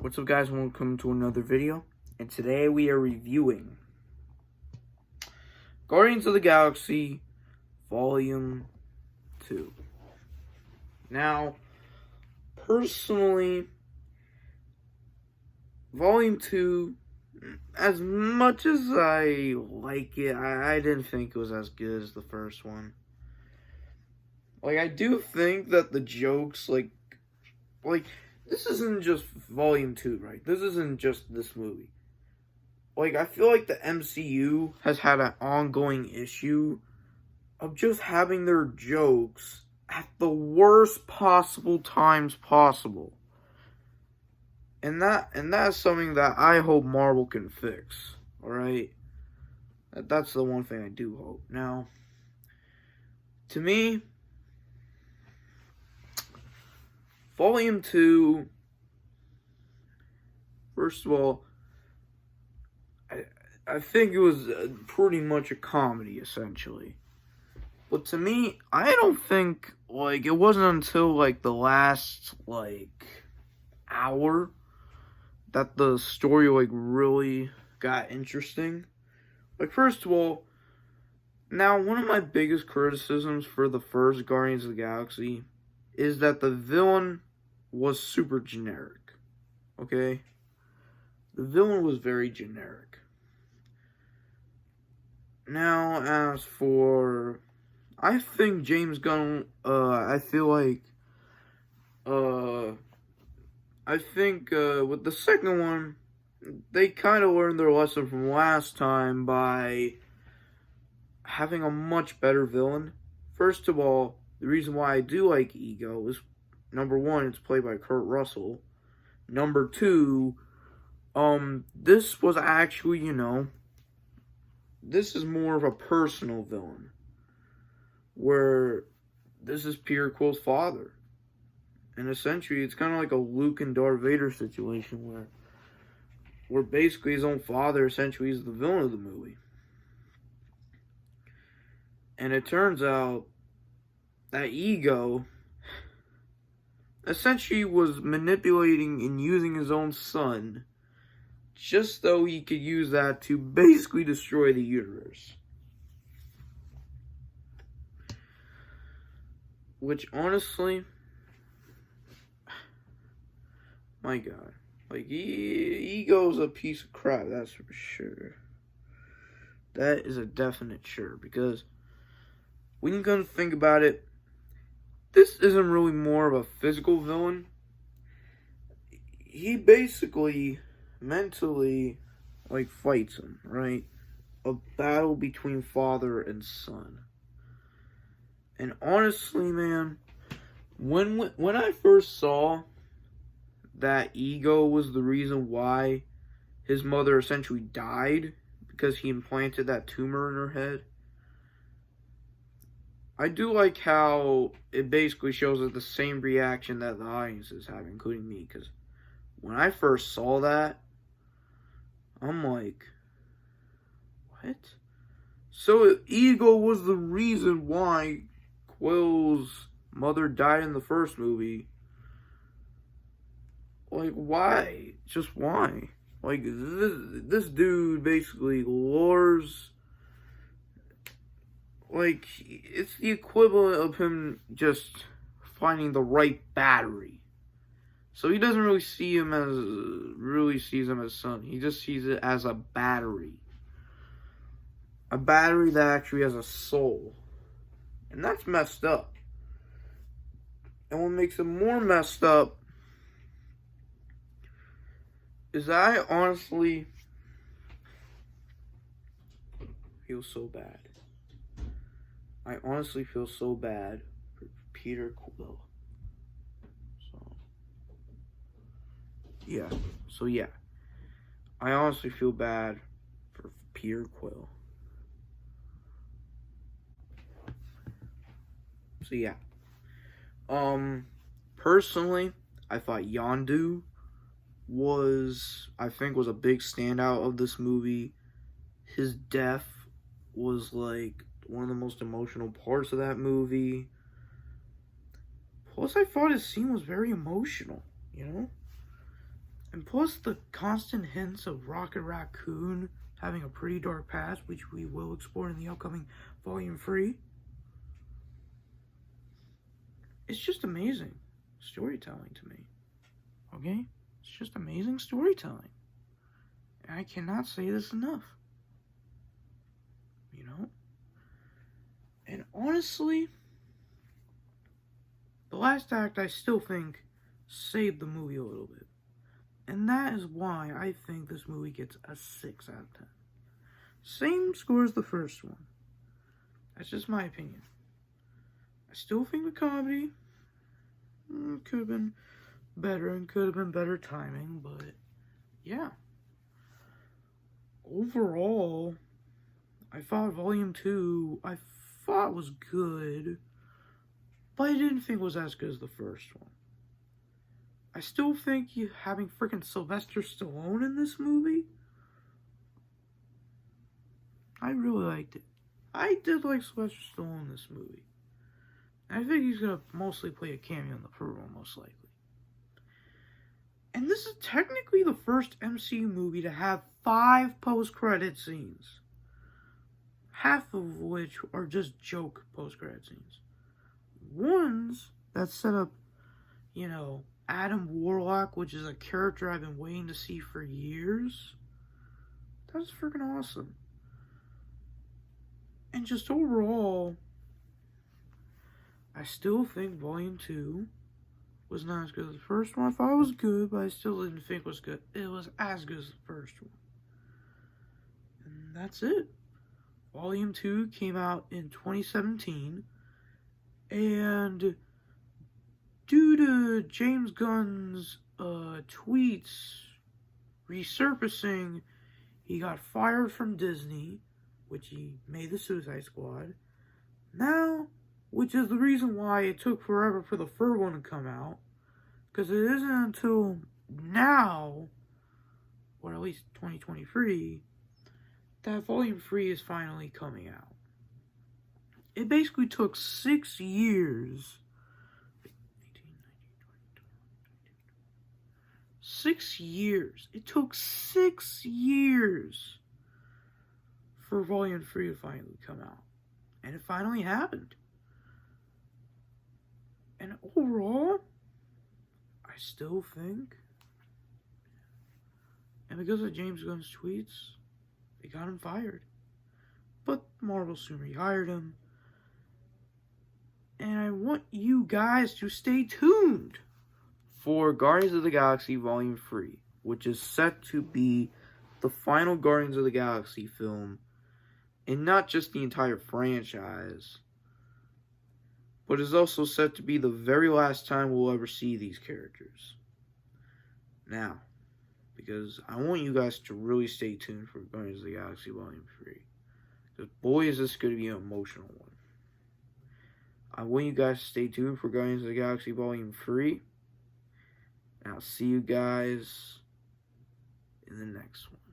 What's up, guys? Welcome to another video, and today we are reviewing Guardians of the Galaxy Volume 2. Now, personally, Volume 2, as much as I like it, I didn't think it was as good as the first one. I do think that the jokes, this isn't just Volume 2, right? This isn't just this movie. I feel like the MCU has had an ongoing issue of just having their jokes at the worst possible times possible. And that's something that I hope Marvel can fix, alright? That's the one thing I do hope. Now, to me, Volume 2, first of all, I think it was pretty much a comedy, essentially. But to me, I don't think, it wasn't until, the last, hour that the story, really got interesting. First of all, now, one of my biggest criticisms for the first Guardians of the Galaxy is that the villain was super generic, okay? The villain was very generic. Now, as for, I think James Gunn, with the second one, they kind of learned their lesson from last time by having a much better villain. First of all, the reason why I do like Ego is, number one, it's played by Kurt Russell. Number two, this was actually, this is more of a personal villain, where this is Peter Quill's father. And essentially, it's kind of like a Luke and Darth Vader situation, where basically his own father essentially is the villain of the movie. And it turns out that Ego essentially was manipulating and using his own son just so he could use that to basically destroy the universe. Which, honestly, my God. Ego's a piece of crap, that's for sure. That is a definite sure, because when you're gonna think about it, this isn't really more of a physical villain. He basically mentally fights him, right? A battle between father and son. And honestly, man, when I first saw that Ego was the reason why his mother essentially died, because he implanted that tumor in her head, I do like how it basically shows us the same reaction that the audience is having, including me, because when I first saw that, I'm like, what? So Ego was the reason why Quill's mother died in the first movie. Why? Just why? This dude basically lures, it's the equivalent of him just finding the right battery. So he doesn't really sees him as son. He just sees it as a battery. A battery that actually has a soul. And that's messed up. And what makes it more messed up is that I honestly feel so bad. I honestly feel so bad for Peter Quill. So yeah. I honestly feel bad for Peter Quill. So yeah. Personally, I thought Yondu was a big standout of this movie. His death was one of the most emotional parts of that movie. Plus, I thought his scene was very emotional, And plus the constant hints of Rocket Raccoon having a pretty dark past, which we will explore in the upcoming Volume 3. It's just amazing storytelling to me. Okay? It's just amazing storytelling. And I cannot say this enough. You know? And honestly, the last act I still think saved the movie a little bit. And that is why I think this movie gets a 6 out of 10. Same score as the first one. That's just my opinion. I still think the comedy could have been better and could have been better timing, but yeah. Overall, I thought Volume 2, was good, but I didn't think it was as good as the first one. I still think having freaking Sylvester Stallone in this movie, I really liked it. I did like Sylvester Stallone in this movie. I think he's going to mostly play a cameo in the third one, most likely. And this is technically the first MCU movie to have 5 post-credit scenes. Half of which are just joke post-credit scenes. Ones that set up, Adam Warlock, which is a character I've been waiting to see for years. That's freaking awesome. And just overall, I still think Volume 2 was not as good as the first one. I thought it was good, but I still didn't think it was good. It was as good as the first one. And that's it. Volume 2 came out in 2017. And due to James Gunn's tweets resurfacing, he got fired from Disney, which he made the Suicide Squad. Now, which is the reason why it took forever for the third one to come out, because it isn't until now, or at least 2023, that Volume 3 is finally coming out. It basically took 6 years. 6 years. It took 6 years for Volume 3 to finally come out. And it finally happened. And overall, I still think, and because of James Gunn's tweets, they got him fired. But Marvel soon rehired him. And I want you guys to stay tuned for Guardians of the Galaxy Volume 3, which is set to be the final Guardians of the Galaxy film, and not just the entire franchise, but is also set to be the very last time we'll ever see these characters. Now, because I want you guys to really stay tuned for Guardians of the Galaxy Volume 3, because boy is this going to be an emotional one. I want you guys to stay tuned for Guardians of the Galaxy Volume 3. And I'll see you guys in the next one.